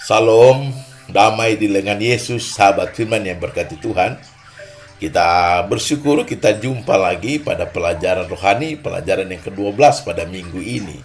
Salam, damai di lengan Yesus, sahabat firman yang berkati Tuhan. Kita bersyukur kita jumpa lagi pada pelajaran rohani, pelajaran yang ke-12 pada minggu ini.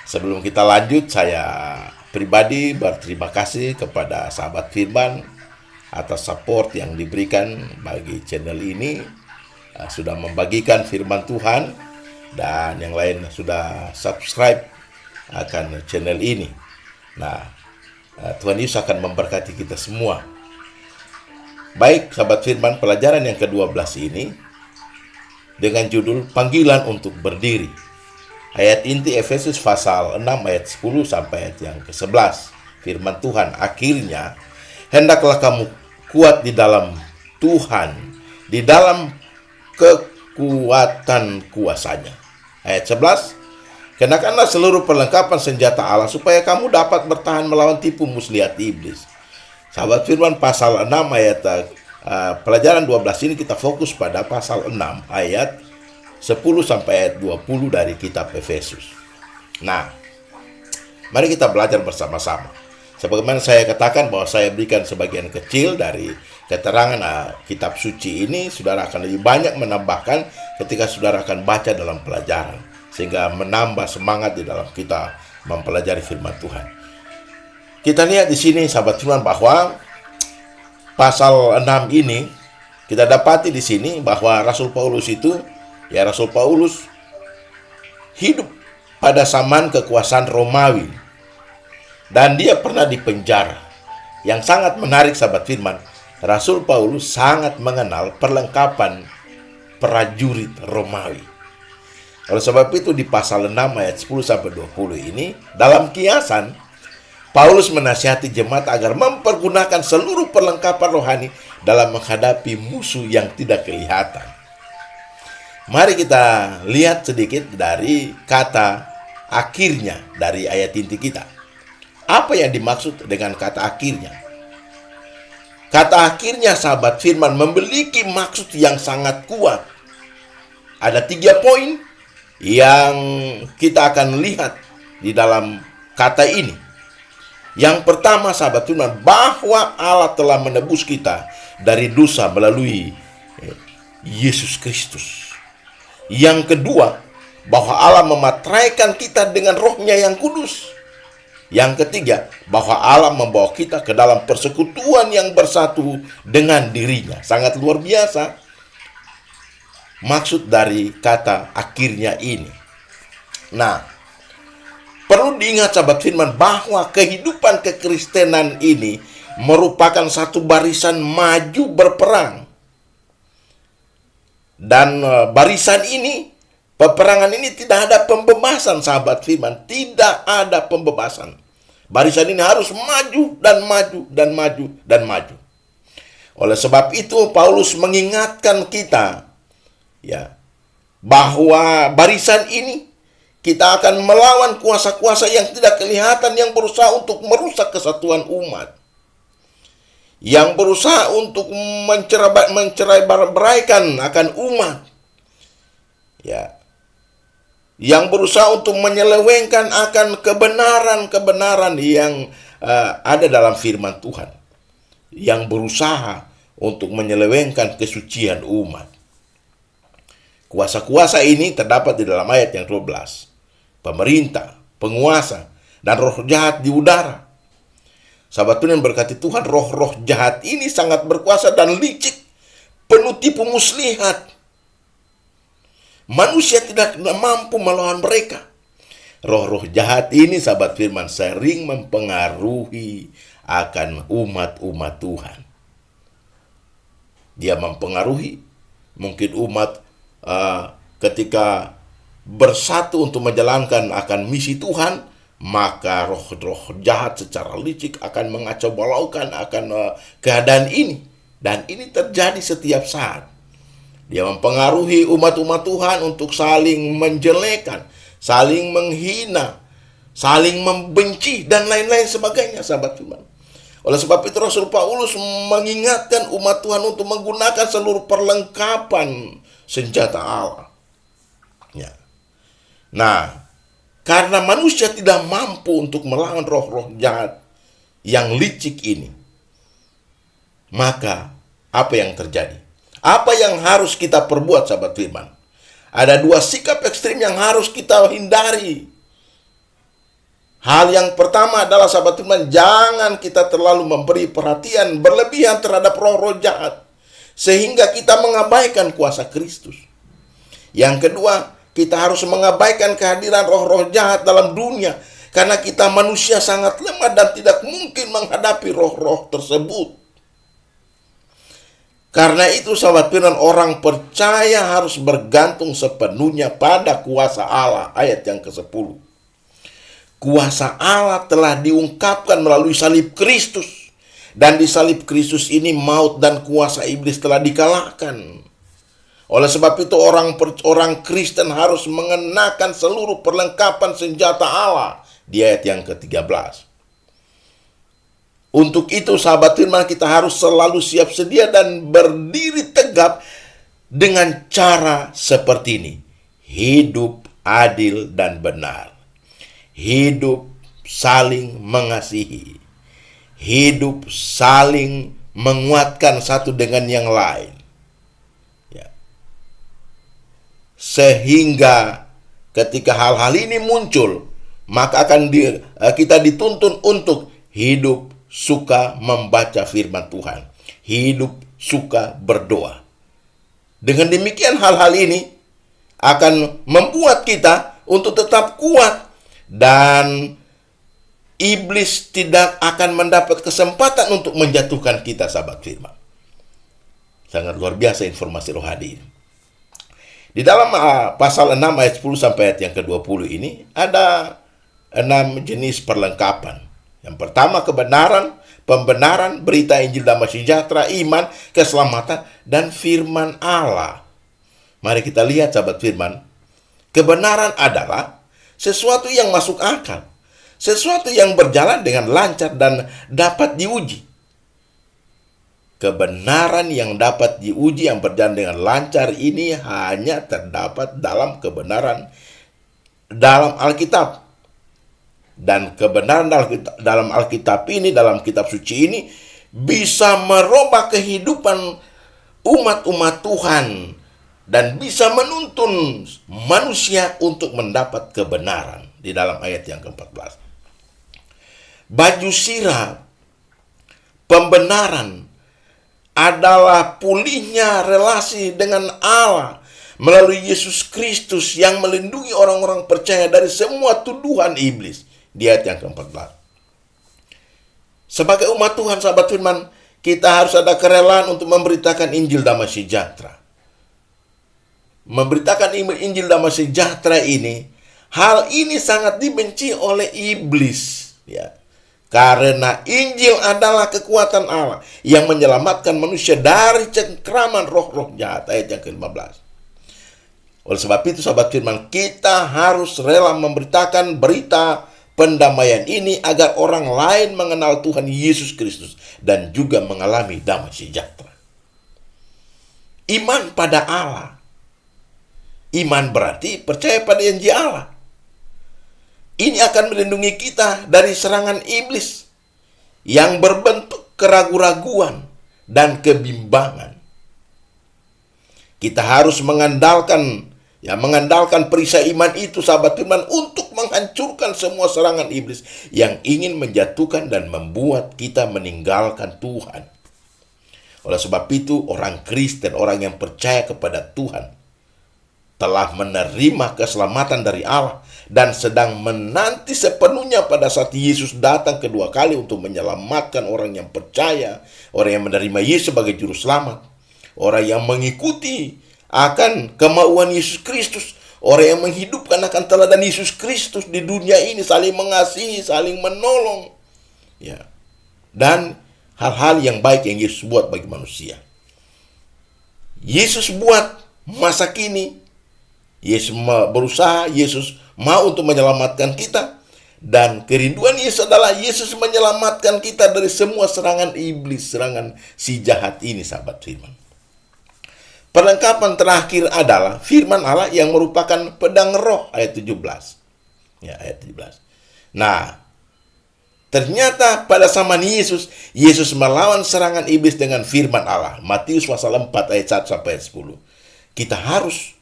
Sebelum kita lanjut, saya pribadi berterima kasih kepada sahabat firman atas support yang diberikan bagi channel ini. Sudah membagikan firman Tuhan dan yang lain sudah subscribe akan channel ini. Nah, Tuhan Yesus akan memberkati kita semua. Baik, sahabat firman, pelajaran yang ke-12 ini dengan judul Panggilan untuk Berdiri. Ayat inti Efesus pasal 6 ayat 10 sampai ayat yang ke-11. Firman Tuhan, akhirnya hendaklah kamu kuat di dalam Tuhan, di dalam kekuatan kuasanya. Ayat 11, kenakanlah seluruh perlengkapan senjata Allah supaya kamu dapat bertahan melawan tipu muslihat iblis. Sahabat firman, pasal 6 ayat pelajaran 12 ini kita fokus pada pasal 6 ayat 10 sampai ayat 20 dari kitab Efesus. Nah, mari kita belajar bersama-sama. Sebagaimana saya katakan bahwa saya berikan sebagian kecil dari keterangan kitab suci ini, saudara akan lebih banyak menambahkan ketika saudara akan baca dalam pelajaran, sehingga menambah semangat di dalam kita mempelajari firman Tuhan. Kita lihat di sini sahabat firman bahwa pasal 6 ini kita dapati di sini bahwa Rasul Paulus hidup pada zaman kekuasaan Romawi dan dia pernah dipenjara. Yang sangat menarik sahabat firman, Rasul Paulus sangat mengenal perlengkapan prajurit Romawi. Oleh sebab itu di pasal 6 ayat 10 sampai 20 ini dalam kiasan Paulus menasihati jemaat agar mempergunakan seluruh perlengkapan rohani dalam menghadapi musuh yang tidak kelihatan. Mari kita lihat sedikit dari kata akhirnya dari ayat inti kita. Apa yang dimaksud dengan kata akhirnya? Kata akhirnya sahabat firman memiliki maksud yang sangat kuat. Ada 3 poin yang kita akan lihat di dalam kata ini. Yang pertama sahabat firman, bahwa Allah telah menebus kita dari dosa melalui Yesus Kristus. Yang kedua, bahwa Allah memateraikan kita dengan Roh-Nya yang kudus. Yang ketiga, bahwa Allah membawa kita ke dalam persekutuan yang bersatu dengan dirinya. Sangat luar biasa maksud dari kata akhirnya ini. Nah, perlu diingat sahabat firman bahwa kehidupan kekristenan ini merupakan satu barisan maju berperang. Dan barisan ini, peperangan ini tidak ada pembebasan sahabat firman. Tidak ada pembebasan. Barisan ini harus maju dan maju dan maju dan maju. Oleh sebab itu Paulus mengingatkan kita bahwa barisan ini kita akan melawan kuasa-kuasa yang tidak kelihatan yang berusaha untuk merusak kesatuan umat. Yang berusaha untuk mencerai-beraikan akan umat. Yang berusaha untuk menyelewengkan akan kebenaran-kebenaran yang ada dalam firman Tuhan. Yang berusaha untuk menyelewengkan kesucian umat. Kuasa-kuasa ini terdapat di dalam ayat yang 12. Pemerintah, penguasa, dan roh jahat di udara. Sahabat Tuhan yang berkati Tuhan, roh-roh jahat ini sangat berkuasa dan licik, penuh tipu muslihat. Manusia tidak mampu melawan mereka. Roh-roh jahat ini sahabat firman sering mempengaruhi akan umat-umat Tuhan. Dia mempengaruhi mungkin umat ketika bersatu untuk menjalankan akan misi Tuhan, maka roh-roh jahat secara licik akan mengacau balaukan akan keadaan ini. Dan ini terjadi setiap saat. Dia mempengaruhi umat-umat Tuhan untuk saling menjelekan, saling menghina, saling membenci, dan lain-lain sebagainya, sahabat firman. Oleh sebab itu Rasul Paulus mengingatkan umat Tuhan untuk menggunakan seluruh perlengkapan senjata Allah. Nah, karena manusia tidak mampu untuk melawan roh-roh jahat yang licik ini, maka apa yang terjadi? Apa yang harus kita perbuat, sahabat firman? Ada dua sikap ekstrim yang harus kita hindari. Hal yang pertama adalah, sahabat firman, jangan kita terlalu memberi perhatian berlebihan terhadap roh-roh jahat, sehingga kita mengabaikan kuasa Kristus. Yang kedua, kita harus mengabaikan kehadiran roh-roh jahat dalam dunia, karena kita manusia sangat lemah dan tidak mungkin menghadapi roh-roh tersebut. Karena itu, sahabat firman, orang percaya harus bergantung sepenuhnya pada kuasa Allah. Ayat yang ke-10. Kuasa Allah telah diungkapkan melalui salib Kristus. Dan di salib Kristus ini maut dan kuasa iblis telah dikalahkan. Oleh sebab itu orang Kristen harus mengenakan seluruh perlengkapan senjata Allah. Di ayat yang ke-13. Untuk itu, sahabat firman, kita harus selalu siap sedia dan berdiri tegap dengan cara seperti ini. Hidup adil dan benar. Hidup saling mengasihi. Hidup saling menguatkan satu dengan yang lain. Ya. Sehingga ketika hal-hal ini muncul, maka akan kita dituntun untuk hidup suka membaca firman Tuhan. Hidup suka berdoa. Dengan demikian hal-hal ini akan membuat kita untuk tetap kuat. Dan iblis tidak akan mendapat kesempatan untuk menjatuhkan kita, sahabat firman. Sangat luar biasa informasi rohani ini. Di dalam pasal 6 ayat 10 sampai ayat yang ke-20 ini ada 6 jenis perlengkapan. Yang pertama, kebenaran, pembenaran, berita Injil damai sejahtera, iman, keselamatan, dan firman Allah. Mari kita lihat, sahabat firman. Kebenaran adalah sesuatu yang masuk akal, sesuatu yang berjalan dengan lancar dan dapat diuji. Kebenaran yang dapat diuji, yang berjalan dengan lancar ini hanya terdapat dalam kebenaran dalam Alkitab. Dan kebenaran dalam Alkitab ini, dalam kitab suci ini, bisa merubah kehidupan umat-umat Tuhan dan bisa menuntun manusia untuk mendapat kebenaran. Di dalam ayat yang ke-14. Baju sirah pembenaran adalah pulihnya relasi dengan Allah melalui Yesus Kristus yang melindungi orang-orang percaya dari semua tuduhan iblis. Di ayat yang ke-14. Sebagai umat Tuhan, sahabat firman, kita harus ada kerelaan untuk memberitakan Injil damai sejahtera. Memberitakan Injil damai sejahtera ini, hal ini sangat dibenci oleh iblis, ya. Karena Injil adalah kekuatan Allah yang menyelamatkan manusia dari cengkraman roh-roh jahat. Ayat yang ke-15. Oleh sebab itu, sahabat firman, kita harus rela memberitakan berita pendamaian ini agar orang lain mengenal Tuhan Yesus Kristus dan juga mengalami damai sejahtera. Iman pada Allah. Iman berarti percaya pada janji Allah. Ini akan melindungi kita dari serangan iblis yang berbentuk keraguan-raguan dan kebimbangan. Kita harus mengandalkan perisai iman itu, sahabat firman, untuk menghancurkan semua serangan iblis yang ingin menjatuhkan dan membuat kita meninggalkan Tuhan. Oleh sebab itu, orang Kristen, orang yang percaya kepada Tuhan, telah menerima keselamatan dari Allah dan sedang menanti sepenuhnya pada saat Yesus datang kedua kali untuk menyelamatkan orang yang percaya, orang yang menerima Yesus sebagai juru selamat, orang yang mengikuti akan kemauan Yesus Kristus, orang yang menghidupkan akan teladan Yesus Kristus di dunia ini, saling mengasihi, saling menolong, ya, dan hal-hal yang baik yang Yesus buat bagi manusia. Yesus buat masa kini. Yesus berusaha, Yesus mau untuk menyelamatkan kita. Dan kerinduan Yesus adalah Yesus menyelamatkan kita dari semua serangan iblis, serangan si jahat ini, sahabat firman. Perlengkapan terakhir adalah firman Allah yang merupakan pedang roh, ayat 17. Ya, ayat 17. Nah, Ternyata pada zaman Yesus, Yesus melawan serangan iblis dengan firman Allah. Matius pasal 4 ayat 1 sampai 10. Kita harus,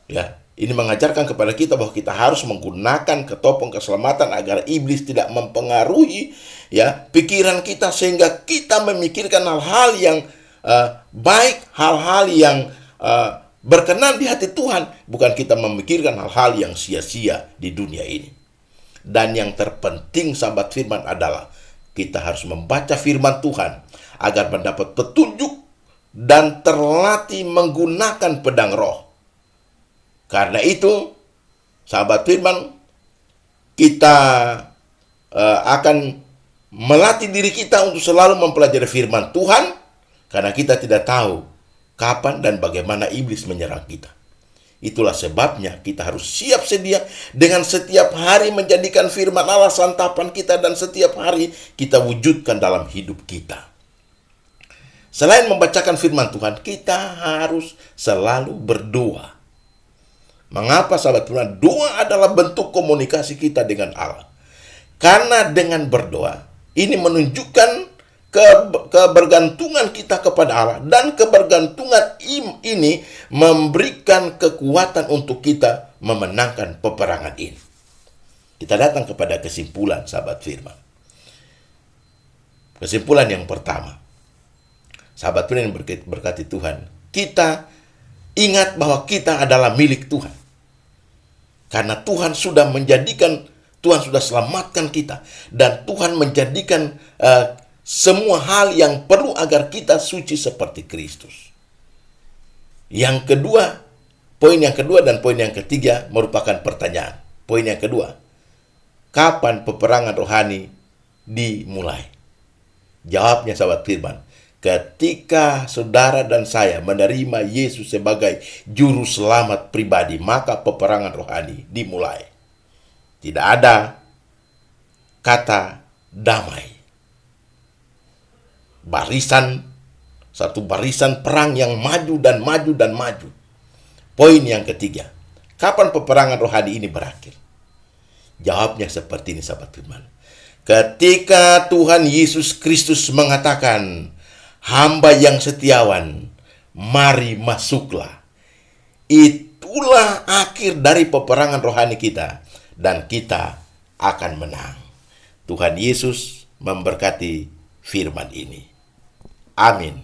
ya, ini mengajarkan kepada kita bahwa kita harus menggunakan ketopong keselamatan agar iblis tidak mempengaruhi, ya, pikiran kita, sehingga kita memikirkan hal-hal yang baik, hal-hal yang berkenan di hati Tuhan, bukan kita memikirkan hal-hal yang sia-sia di dunia ini. Dan yang terpenting sahabat firman adalah kita harus membaca firman Tuhan agar mendapat petunjuk dan terlatih menggunakan pedang roh. Karena itu, sahabat firman, kita akan melatih diri kita untuk selalu mempelajari firman Tuhan, karena kita tidak tahu kapan dan bagaimana iblis menyerang kita. Itulah sebabnya kita harus siap sedia dengan setiap hari menjadikan firman Allah santapan kita, dan setiap hari kita wujudkan dalam hidup kita. Selain membacakan firman Tuhan, kita harus selalu berdoa. Mengapa sahabat firman? Doa adalah bentuk komunikasi kita dengan Allah. Karena dengan berdoa, ini menunjukkan kebergantungan kita kepada Allah, dan kebergantungan ini memberikan kekuatan untuk kita memenangkan peperangan ini. Kita datang kepada kesimpulan sahabat firman. Kesimpulan yang pertama, sahabat firman yang berkati Tuhan, kita ingat bahwa kita adalah milik Tuhan. Karena Tuhan sudah selamatkan kita, dan Tuhan menjadikan semua hal yang perlu agar kita suci seperti Kristus. Yang kedua, poin yang kedua dan poin yang ketiga merupakan pertanyaan. Poin yang kedua, kapan peperangan rohani dimulai? Jawabnya sahabat firman, ketika saudara dan saya menerima Yesus sebagai juru selamat pribadi, maka peperangan rohani dimulai. Tidak ada kata damai. Satu barisan perang yang maju dan maju dan maju. Poin yang ketiga, kapan peperangan rohani ini berakhir? Jawabnya seperti ini sahabat firman. Ketika Tuhan Yesus Kristus mengatakan, hamba yang setiawan, mari masuklah. Itulah akhir dari peperangan rohani kita, dan kita akan menang. Tuhan Yesus memberkati firman ini. Amin.